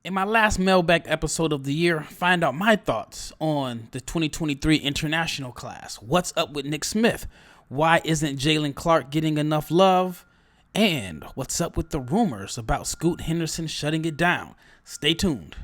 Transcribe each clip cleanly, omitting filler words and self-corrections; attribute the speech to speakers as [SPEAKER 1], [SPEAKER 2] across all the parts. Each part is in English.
[SPEAKER 1] In my last Mailbag episode of the year, find out my thoughts on the 2023 international class. What's up with Nick Smith? Why isn't Jaylen Clark getting enough love? And what's up with the rumors about Scoot Henderson shutting it down? Stay tuned.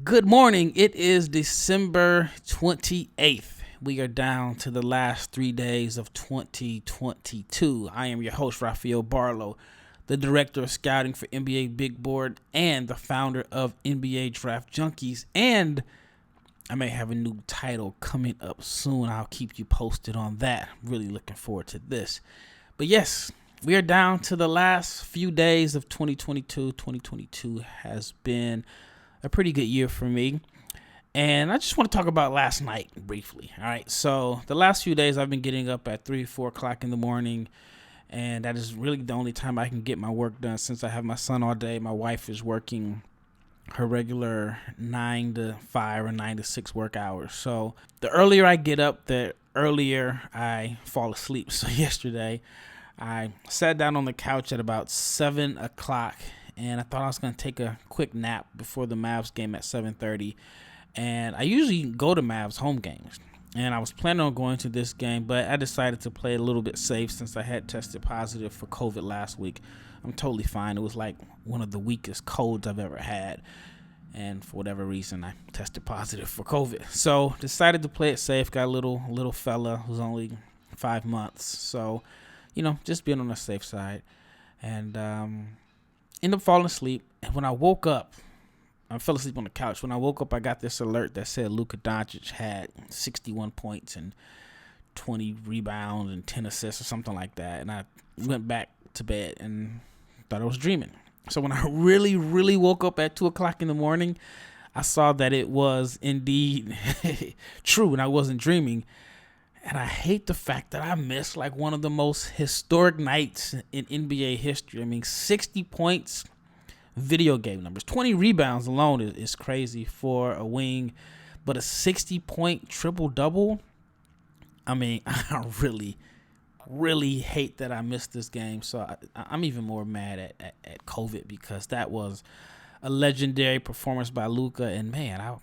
[SPEAKER 1] Good morning. It is December 28th. We are down to the last 3 days of 2022. I am your host, Rafael Barlowe, the director of scouting for NBA Big Board and the founder of NBA Draft Junkies. And I may have a new title coming up soon. I'll keep you posted on that. I'm really looking forward to this. But yes, we are down to the last few days of 2022. 2022 has been a pretty good year for me. And I just want to talk about last night briefly. All right. So the last few days I've been getting up at 3-4 o'clock in the morning. And that is really the only time I can get my work done since I have my son all day. My wife is working her regular 9 to 5 or 9 to 6 work hours. So the earlier I get up, the earlier I fall asleep. So yesterday I sat down on the couch at about 7 o'clock. And I thought I was going to take a quick nap before the Mavs game at 7:30. And I usually go to Mavs home games. And I was planning on going to this game, but I decided to play a little bit safe since I had tested positive for COVID last week. I'm totally fine. It was like one of the weakest colds I've ever had. And for whatever reason, I tested positive for COVID. So decided to play it safe. Got a little fella who's only 5 months. So, just being on the safe side. And ended up falling asleep, and when I woke up, I fell asleep on the couch. When I woke up, I got this alert that said Luka Doncic had 61 points and 20 rebounds and 10 assists or something like that, and I went back to bed and thought I was dreaming. So when I really, really woke up at 2 o'clock in the morning, I saw that it was indeed true, and I wasn't dreaming. And I hate the fact that I missed like one of the most historic nights in NBA history. I mean, 60 points, video game numbers. 20 rebounds alone is crazy for a wing. But a 60-point triple-double, I mean, I really, really hate that I missed this game. So I'm even more mad at COVID because that was a legendary performance by Luka. And, man, I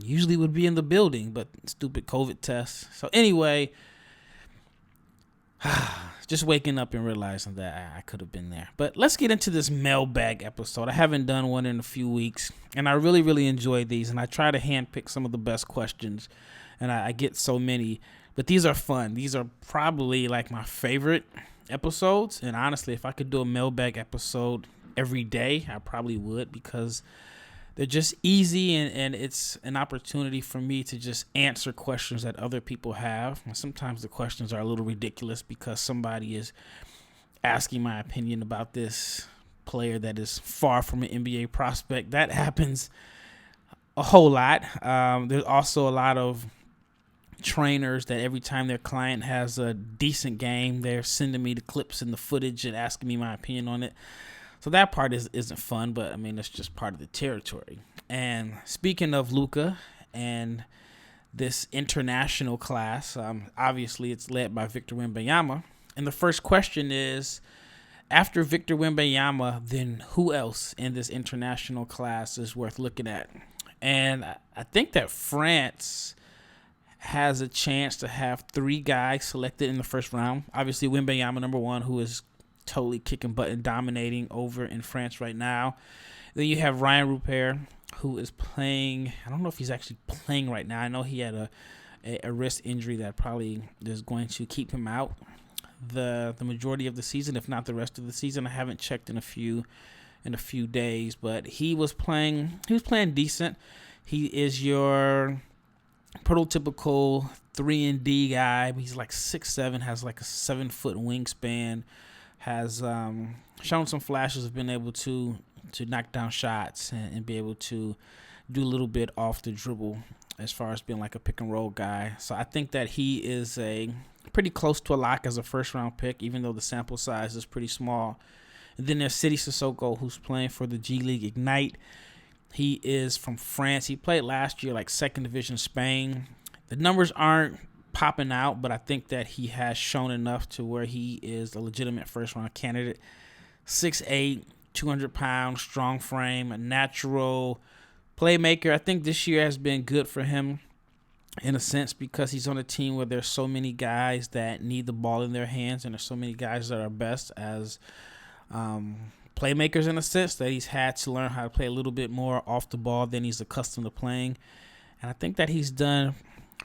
[SPEAKER 1] usually would be in the building, but stupid COVID tests. So anyway, just waking up and realizing that I could have been there. But let's get into this mailbag episode. I haven't done one in a few weeks, and I really, really enjoy these. And I try to handpick some of the best questions, and I get so many. But these are fun. These are probably like my favorite episodes. And honestly, if I could do a mailbag episode every day, I probably would, because they're just easy, and it's an opportunity for me to just answer questions that other people have. And sometimes the questions are a little ridiculous because somebody is asking my opinion about this player that is far from an NBA prospect. That happens a whole lot. There's also a lot of trainers that every time their client has a decent game, they're sending me the clips and the footage and asking me my opinion on it. So that part isn't fun, but I mean, that's just part of the territory. And speaking of Luka and this international class, obviously it's led by Victor Wembanyama. And the first question is, after Victor Wembanyama, then who else in this international class is worth looking at? And I think that France has a chance to have 3 guys selected in the first round. Obviously, Wembanyama, number 1, who is totally kicking butt and dominating over in France right now. Then you have Ryan Rupert, who is playing. I don't know if he's actually playing right now. I know he had a wrist injury that probably is going to keep him out the majority of the season, if not the rest of the season. I haven't checked in a few days, but he was playing decent. He is your prototypical 3-and-D guy. He's like 6'7", has like a 7-foot wingspan. Has shown some flashes of being able to knock down shots and be able to do a little bit off the dribble as far as being like a pick-and-roll guy. So I think that he is pretty close to a lock as a first-round pick, even though the sample size is pretty small. And then there's Sidi Sissoko, who's playing for the G League Ignite. He is from France. He played last year, like second division Spain. The numbers aren't popping out, but I think that he has shown enough to where he is a legitimate first-round candidate. 6'8", 200 pounds, strong frame, a natural playmaker. I think this year has been good for him in a sense because he's on a team where there's so many guys that need the ball in their hands, and there's so many guys that are best as playmakers in a sense that he's had to learn how to play a little bit more off the ball than he's accustomed to playing. And I think that he's done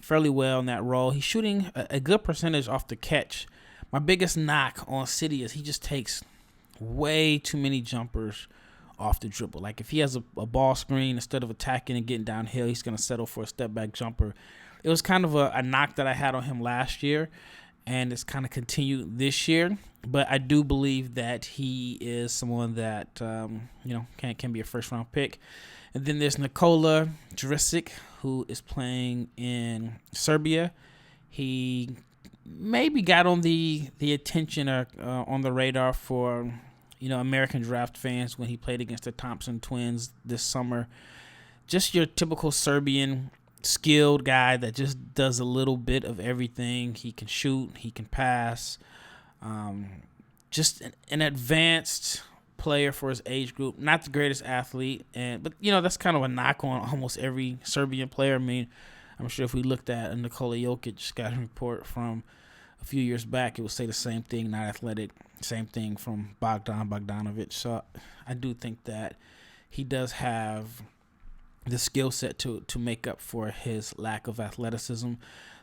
[SPEAKER 1] fairly well in that role. He's shooting a good percentage off the catch. My biggest knock on City is he just takes way too many jumpers off the dribble. Like if he has a ball screen, instead of attacking and getting downhill, he's going to settle for a step back jumper. It was kind of a knock that I had on him last year, and it's kind of continued this year. But I do believe that he is someone that can be a first round pick. And then there's Nikola Jurisic, who is playing in Serbia. He maybe got on the attention or on the radar for American draft fans when he played against the Thompson twins this summer. Just your typical Serbian skilled guy that just does a little bit of everything. He can shoot, he can pass. Just an advanced player for his age group. Not the greatest athlete, but that's kind of a knock on almost every Serbian player. I mean, I'm sure if we looked at Nikola Jokic scouting report from a few years back, it would say the same thing, not athletic. Same thing from Bogdanovic. So I do think that he does have the skill set to make up for his lack of athleticism.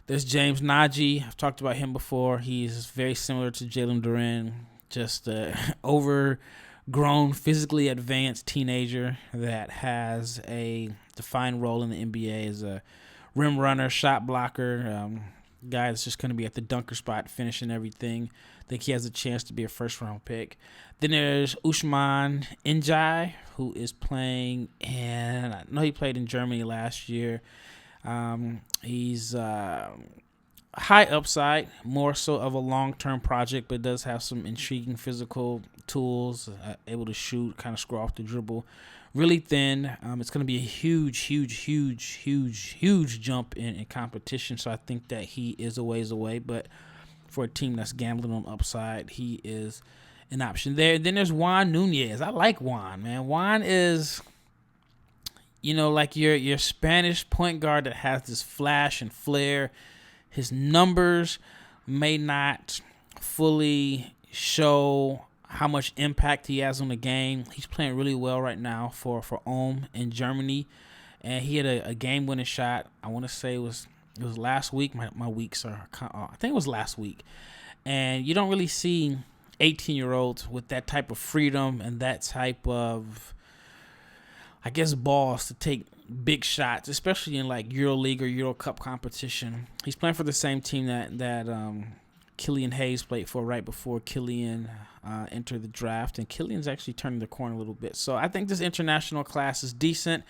[SPEAKER 1] There's James Nagy. I've talked about him before. He's very similar to Jalen Duren, just an overgrown, physically advanced teenager that has a defined role in the NBA as a rim runner, shot blocker, guy that's just going to be at the dunker spot, finishing everything. I think he has a chance to be a first-round pick. Then there's Usman Njai, who is playing, and I know he played in Germany last year. He's high upside, more so of a long-term project, but does have some intriguing physical tools, able to shoot, kind of score off the dribble. Really thin. It's going to be a huge jump in competition, so I think that he is a ways away, but for a team that's gambling on upside, he is an option there. Then there's Juan Nunez. I like Juan, man. Juan is, like your Spanish point guard that has this flash and flair. His numbers may not fully show how much impact he has on the game. He's playing really well right now for Ulm in Germany, and he had a game-winning shot. I want to say it was last week. My weeks are, I think it was last week. And you don't really see 18-year-olds with that type of freedom and that type of, I guess, balls to take big shots, especially in like EuroLeague or Euro Cup competition. He's playing for the same team that Killian Hayes played for right before Killian entered the draft, and Killian's actually turning the corner a little bit. So I think this international class is decent.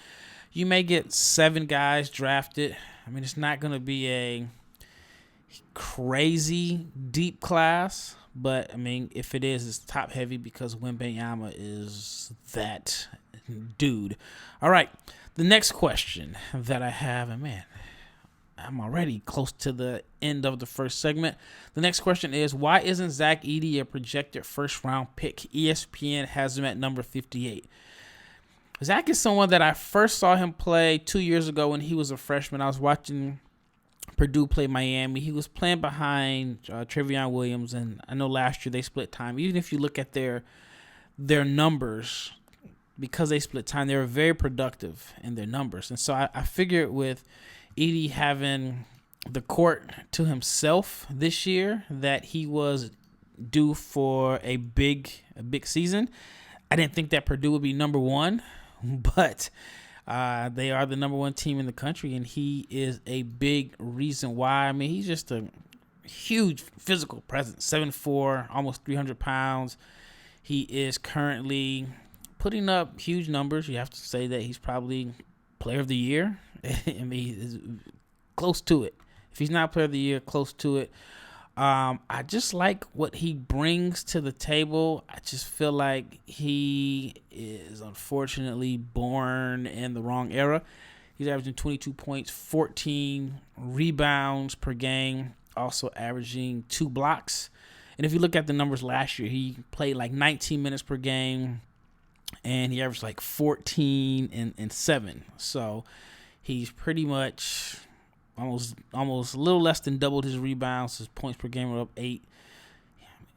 [SPEAKER 1] You may get 7 guys drafted. I mean, it's not going to be a crazy deep class, but I mean, if it is, it's top heavy because Wembanyama is that dude. All right, the next question that I have, and man, I'm already close to the end of the first segment. The next question is, why isn't Zach Edey a projected first-round pick? ESPN has him at number 58. Zach is someone that I first saw him play 2 years ago when he was a freshman. I was watching Purdue play Miami. He was playing behind Trevion Williams, and I know last year they split time. Even if you look at their numbers, because they split time, they were very productive in their numbers. And so I figured with Edey having the court to himself this year that he was due for a big season. I didn't think that Purdue would be number one, but they are the number one team in the country, and he is a big reason why. I mean, he's just a huge physical presence, 7'4", almost 300 pounds. He is currently putting up huge numbers. You have to say that he's probably player of the year. I mean, he's close to it. If he's not player of the year, close to it. I just like what he brings to the table. I just feel like he is unfortunately born in the wrong era. He's averaging 22 points, 14 rebounds per game, also averaging 2 blocks. And if you look at the numbers last year, he played like 19 minutes per game, and he averaged like 14 and 7. So he's pretty much almost a little less than doubled his rebounds. His points per game are up 8.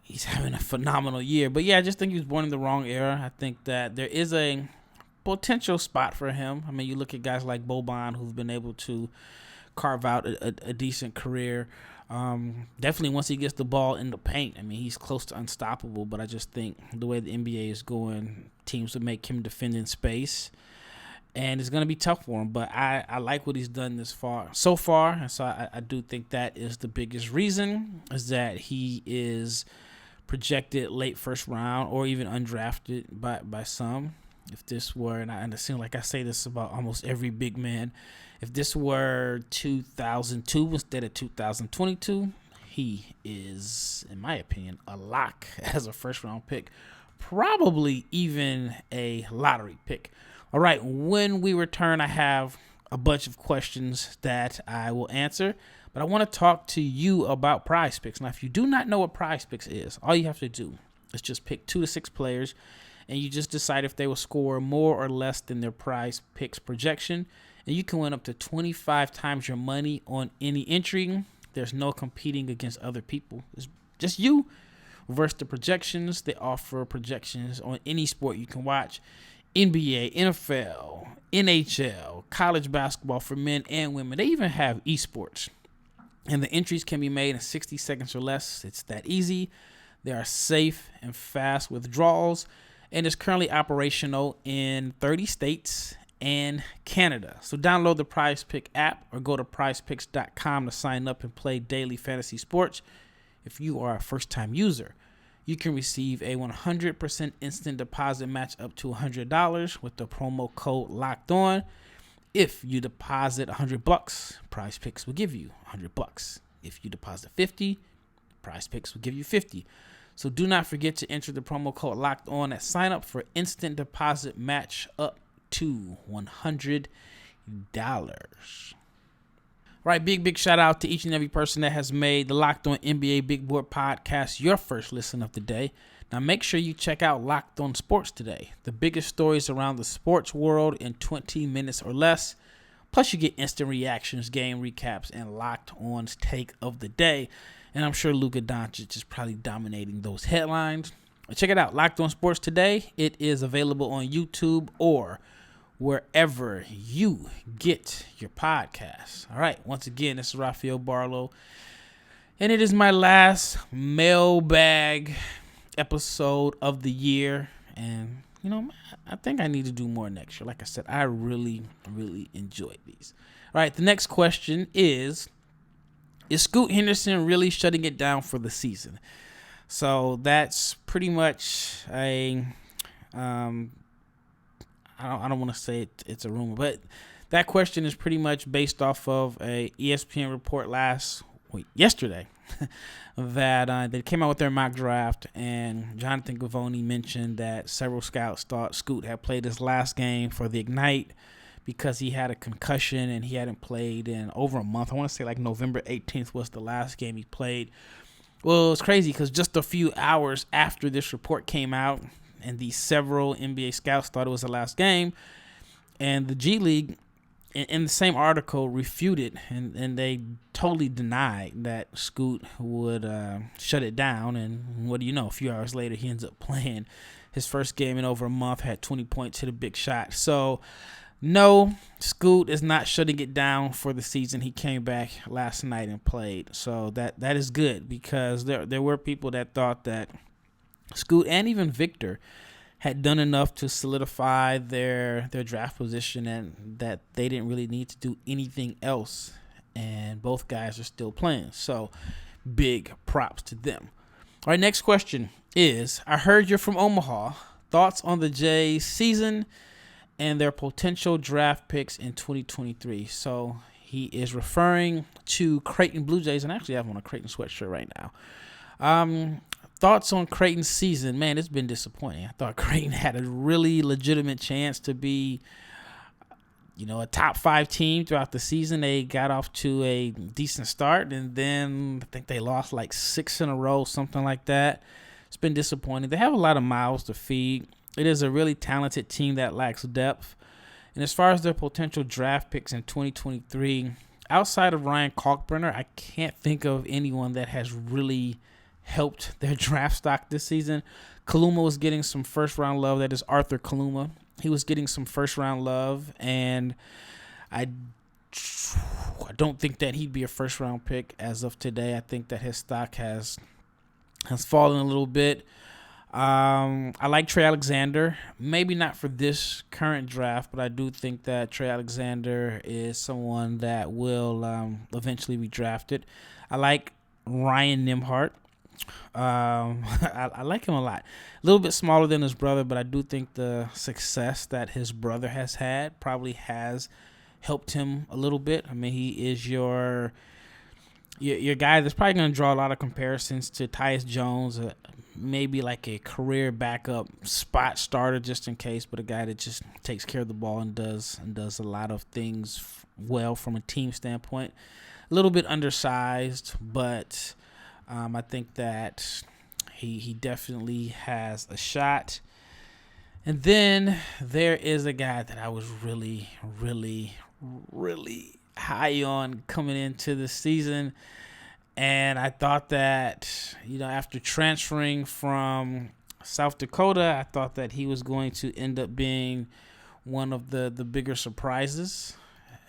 [SPEAKER 1] He's having a phenomenal year. But yeah, I just think he was born in the wrong era. I think that there is a potential spot for him. I mean, you look at guys like Boban who've been able to carve out a decent career. Definitely once he gets the ball in the paint, I mean, he's close to unstoppable. But I just think the way the NBA is going, teams would make him defend in space. And it's going to be tough for him, but I like what he's done so far. And so I do think that is the biggest reason, is that he is projected late first round or even undrafted by some. If this were, and it seems like I say this about almost every big man, if this were 2002 instead of 2022, he is, in my opinion, a lock as a first round pick, probably even a lottery pick. All right, when we return, I have a bunch of questions that I will answer, but I want to talk to you about PrizePicks. Now, if you do not know what PrizePicks is, all you have to do is just pick 2 to 6 players, and you just decide if they will score more or less than their PrizePicks projection, and you can win up to 25 times your money on any entry. There's no competing against other people. It's just you versus the projections. They offer projections on any sport you can watch. NBA, NFL, NHL, college basketball for men and women. They even have esports. And the entries can be made in 60 seconds or less. It's that easy. They are safe and fast withdrawals. And it's currently operational in 30 states and Canada. So download the PrizePick app or go to prizepicks.com to sign up and play daily fantasy sports. If you are a first-time user, you can receive a 100% instant deposit match up to $100 with the promo code Locked On. If you deposit $100, PrizePicks will give you $100. If you deposit $50, PrizePicks will give you $50. So do not forget to enter the promo code Locked On at sign up for instant deposit match up to $100. Right, big shout out to each and every person that has made the Locked On NBA Big Board podcast your first listen of the day. Now make sure you check out Locked On Sports today, the biggest stories around the sports world in 20 minutes or less. Plus you get instant reactions, game recaps, and Locked On's take of the day. And I'm sure Luka Doncic is probably dominating those headlines. Check it out, Locked On Sports today. It is available on YouTube or wherever you get your podcasts. All right, once again, this is Rafael Barlowe, and it is my last Mailbag episode of the year. And, you know, I think I need to do more next year. Like I said, I really enjoyed these. All right, the next question is Scoot Henderson really shutting it down for the season? So that's pretty much a I don't want to say it's a rumor, but that question is pretty much based off of a ESPN report yesterday that they came out with their mock draft, and Jonathan Givony mentioned that several scouts thought Scoot had played his last game for the Ignite because he had a concussion and he hadn't played in over a month. I want to say like November 18th was the last game he played. Well, it's crazy because just a few hours after this report came out, and these several NBA scouts thought it was the last game, and the G League, in the same article, refuted, and they totally denied that Scoot would shut it down. And what do you know? A few hours later, he ends up playing his first game in over a month, had 20 points, hit a big shot. So, no, Scoot is not shutting it down for the season. He came back last night and played. So that is good, because there were people that thought that Scoot and even Victor had done enough to solidify their draft position and that they didn't really need to do anything else. And both guys are still playing. So big props to them. All right, next question is, I heard you're from Omaha. Thoughts on the Jays season and their potential draft picks in 2023? So He is referring to Creighton Blue Jays, and actually I have on a Creighton sweatshirt right now. Thoughts on Creighton's season? Man, it's been disappointing. I thought Creighton had a really legitimate chance to be, a top 5 team throughout the season. They got off to a decent start, and then I think they lost like 6 in a row, something like that. It's been disappointing. They have a lot of mouths to feed. It is a really talented team that lacks depth. And as far as their potential draft picks in 2023, outside of Ryan Kalkbrenner, I can't think of anyone that has really helped their draft stock this season. Kaluma was getting some first-round love. That is Arthur Kaluma. He was getting some first-round love, and I don't think that he'd be a first-round pick as of today. I think that his stock has fallen a little bit. I like Trey Alexander. Maybe not for this current draft, but I do think that Trey Alexander is someone that will eventually be drafted. I like Ryan Nembhard. I like him a lot. A little bit smaller than his brother, but I do think the success that his brother has had probably has helped him a little bit. I mean, he is your guy that's probably going to draw a lot of comparisons to Tyus Jones, maybe like a career backup spot starter just in case, but a guy that just takes care of the ball and does a lot of things well from a team standpoint. A little bit undersized, but I think that he definitely has a shot. And then there is a guy that I was really, really, really high on coming into the season. And I thought that, after transferring from South Dakota, I thought that he was going to end up being one of the bigger surprises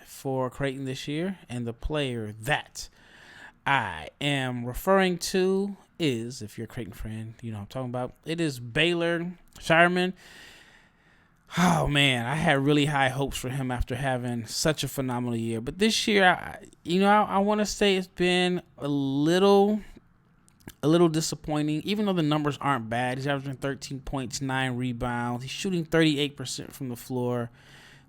[SPEAKER 1] for Creighton this year. And the player that I am referring to is, if you're a Creighton fan, you know what I'm talking about. It is Baylor Scheierman. Oh, man, I had really high hopes for him after having such a phenomenal year. But this year, I want to say it's been a little disappointing, even though the numbers aren't bad. He's averaging 13 points, 9 rebounds. He's shooting 38% from the floor,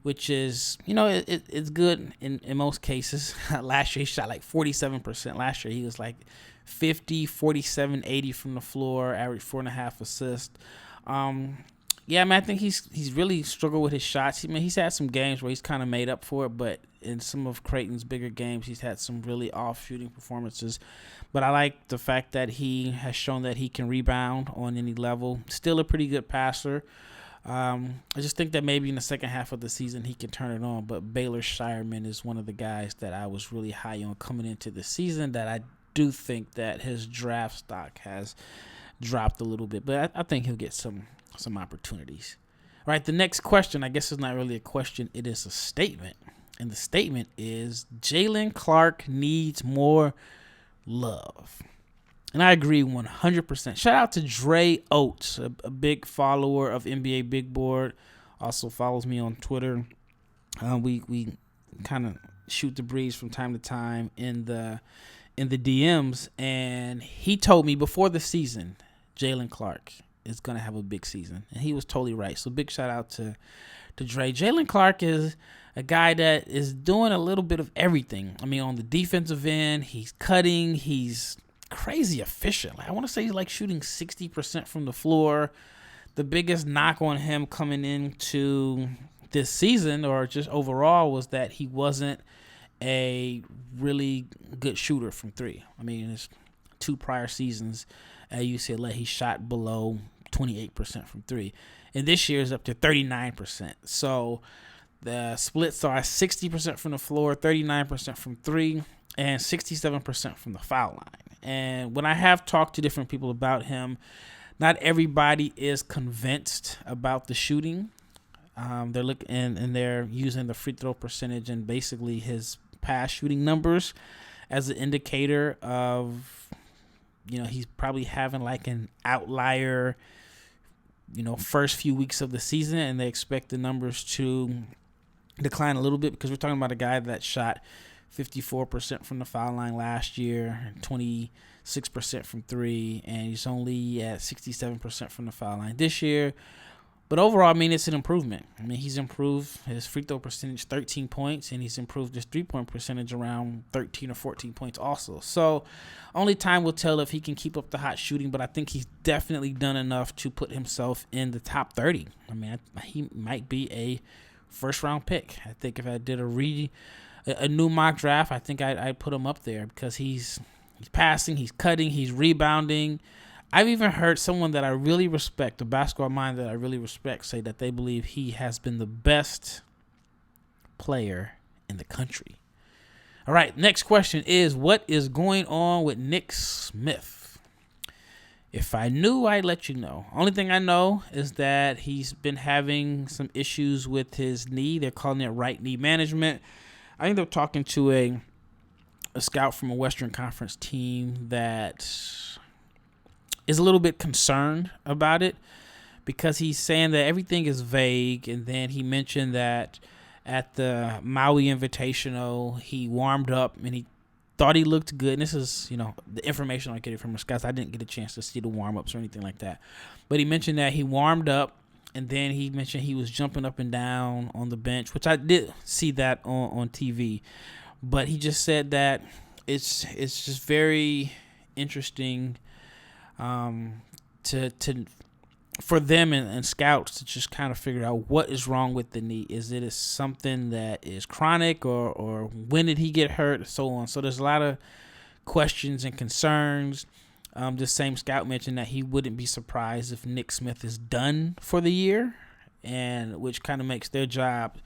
[SPEAKER 1] which is, it's good in most cases. Last year, he shot like 47%. Last year, he was like 50, 47, 80 from the floor, averaged 4.5 assists. Yeah, I think he's really struggled with his shots. He's had some games where he's kind of made up for it, but in some of Creighton's bigger games, he's had some really off-shooting performances. But I like the fact that he has shown that he can rebound on any level. Still a pretty good passer. I just think that maybe in the second half of the season he can turn it on. But Baylor Scheierman is one of the guys that I was really high on coming into the season, that I do think that his draft stock has dropped a little bit. But I think he'll get some opportunities. All right, the next question, I guess it's not really a question, it is a statement. And the statement is, Jaylen Clark needs more love. And I agree 100%. Shout out to Dre Oates, a big follower of NBA Big Board. Also follows me on Twitter. We kind of shoot the breeze from time to time in the DMs. And he told me before the season, Jaylen Clark is going to have a big season. And he was totally right. So big shout out to Dre. Jaylen Clark is a guy that is doing a little bit of everything. I mean, on the defensive end, he's cutting. He's crazy efficient. I want to say he's like shooting 60% from the floor. The biggest knock on him coming into this season, or just overall, was that he wasn't a really good shooter from three. I mean, his 2 prior seasons at UCLA, he shot below 28% from three. And this year is up to 39%. So the splits are 60% from the floor, 39% from three, and 67% from the foul line. And when I have talked to different people about him, not everybody is convinced about the shooting. They're looking and they're using the free throw percentage and basically his pass shooting numbers as an indicator of, he's probably having like an outlier, first few weeks of the season, and they expect the numbers to decline a little bit, because we're talking about a guy that shot 54% from the foul line last year, 26% from three, and he's only at 67% from the foul line this year. But overall, I mean, it's an improvement. I mean, he's improved his free throw percentage 13 points, and he's improved his three-point percentage around 13 or 14 points also. So only time will tell if he can keep up the hot shooting, but I think he's definitely done enough to put himself in the top 30. I mean, he might be a first-round pick. I think if I did a new mock draft, I think I'd put him up there because he's passing, he's cutting, he's rebounding. I've even heard someone that I really respect, a basketball mind that I really respect, say that they believe he has been the best player in the country. All right, next question is, what is going on with Nick Smith? If I knew, I'd let you know. Only thing I know is that he's been having some issues with his knee. They're calling it right knee management. I think they're talking to a scout from a Western Conference team that is a little bit concerned about it because he's saying that everything is vague. And then he mentioned that at the Maui Invitational, he warmed up and he thought he looked good. And this is, the information I get from the scouts. I didn't get a chance to see the warm-ups or anything like that. But he mentioned that he warmed up, and then he mentioned he was jumping up and down on the bench, which I did see that on TV. But he just said that it's just very interesting for them and scouts to just kind of figure out what is wrong with the knee. Is it something that is chronic or when did he get hurt, so on. So there's a lot of questions and concerns. This same scout mentioned that he wouldn't be surprised if Nick Smith is done for the year, and which kind of makes their job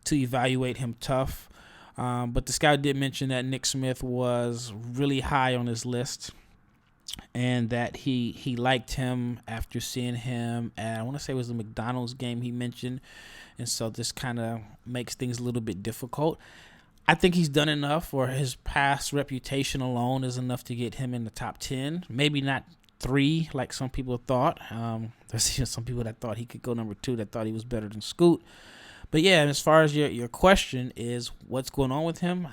[SPEAKER 1] to evaluate him tough. But the scout did mention that Nick Smith was really high on his list, and that he liked him after seeing him at, I want to say it was the McDonald's game he mentioned. And so this kind of makes things a little bit difficult. I think he's done enough, or his past reputation alone is enough to get him in the top 10. Maybe not 3 like some people thought. There's some people that thought he could go number 2, that thought he was better than Scoot. But yeah, as far as your question is what's going on with him,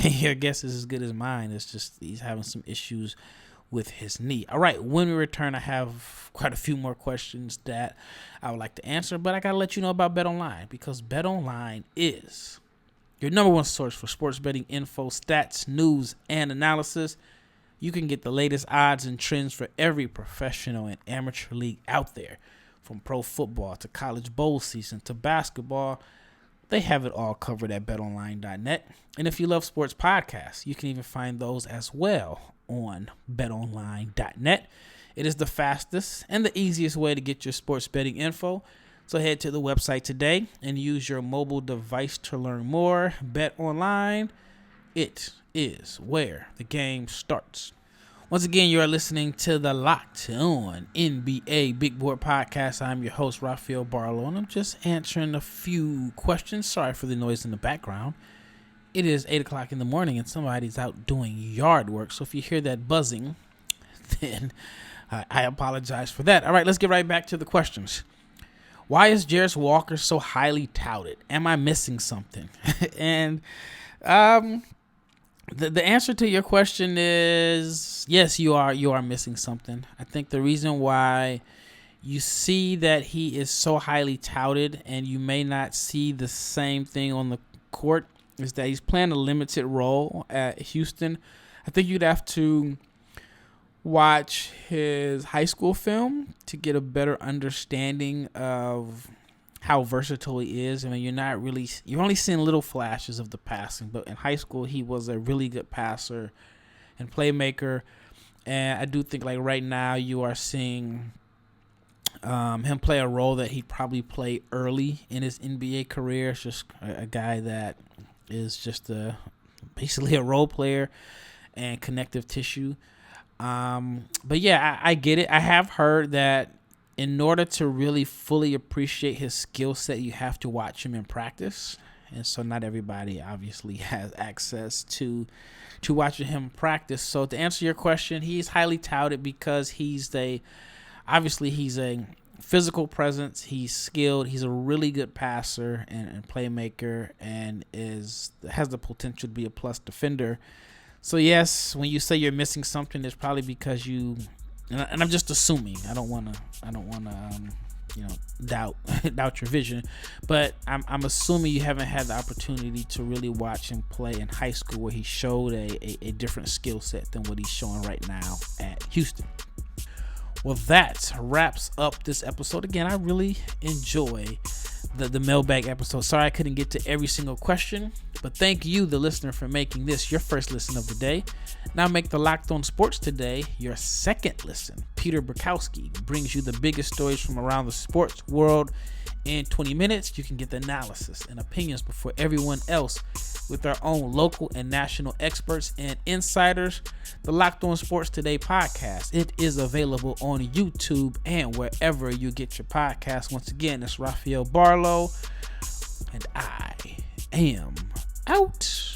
[SPEAKER 1] your guess is as good as mine. It's just he's having some issues with his knee. All right, when we return, I have quite a few more questions that I would like to answer, but I got to let you know about BetOnline, because BetOnline is your number one source for sports betting info, stats, news, and analysis. You can get the latest odds and trends for every professional and amateur league out there, from pro football to college bowl season to basketball. They have it all covered at betonline.net. And if you love sports podcasts, you can even find those as well on betonline.net. It is the fastest and the easiest way to get your sports betting info. So head to the website today and use your mobile device to learn more. BetOnline, it is where the game starts. Once again, you are listening to the Locked On NBA Big Board Podcast. I'm your host, Rafael Barlowe, and I'm just answering a few questions. Sorry for the noise in the background. It is 8 o'clock in the morning, and somebody's out doing yard work. So if you hear that buzzing, then I apologize for that. All right, let's get right back to the questions. Why is Jairus Walker so highly touted? Am I missing something? And the answer to your question is yes, you are missing something. I think the reason why you see that he is so highly touted and you may not see the same thing on the court is that he's playing a limited role at Houston. I think you'd have to watch his high school film to get a better understanding of how versatile he is. I mean, you're only seeing little flashes of the passing, but in high school he was a really good passer and playmaker. And I do think like right now you are seeing him play a role that he'd probably play early in his NBA career. It's just a guy that is just basically a role player and connective tissue. But yeah, I get it. I have heard that in order to really fully appreciate his skill set, you have to watch him in practice. And so not everybody obviously has access to watching him practice. So to answer your question, he's highly touted because he's a physical presence. He's skilled. He's a really good passer and playmaker, and has the potential to be a plus defender. So yes, when you say you're missing something, it's probably because and I'm just assuming. I don't want to doubt your vision. But I'm assuming you haven't had the opportunity to really watch him play in high school, where he showed a different skill set than what he's showing right now at Houston. Well, that wraps up this episode. Again, I really enjoy the mailbag episode. Sorry I couldn't get to every single question, but thank you, the listener, for making this your first listen of the day. Now make the Locked On Sports Today your second listen. Peter Bukowski brings you the biggest stories from around the sports world in 20 minutes. You can get the analysis and opinions before everyone else with our own local and national experts and insiders. The Locked On Sports Today podcast, it is available on YouTube and wherever you get your podcasts. Once again, it's Rafael Barlowe, and I am out.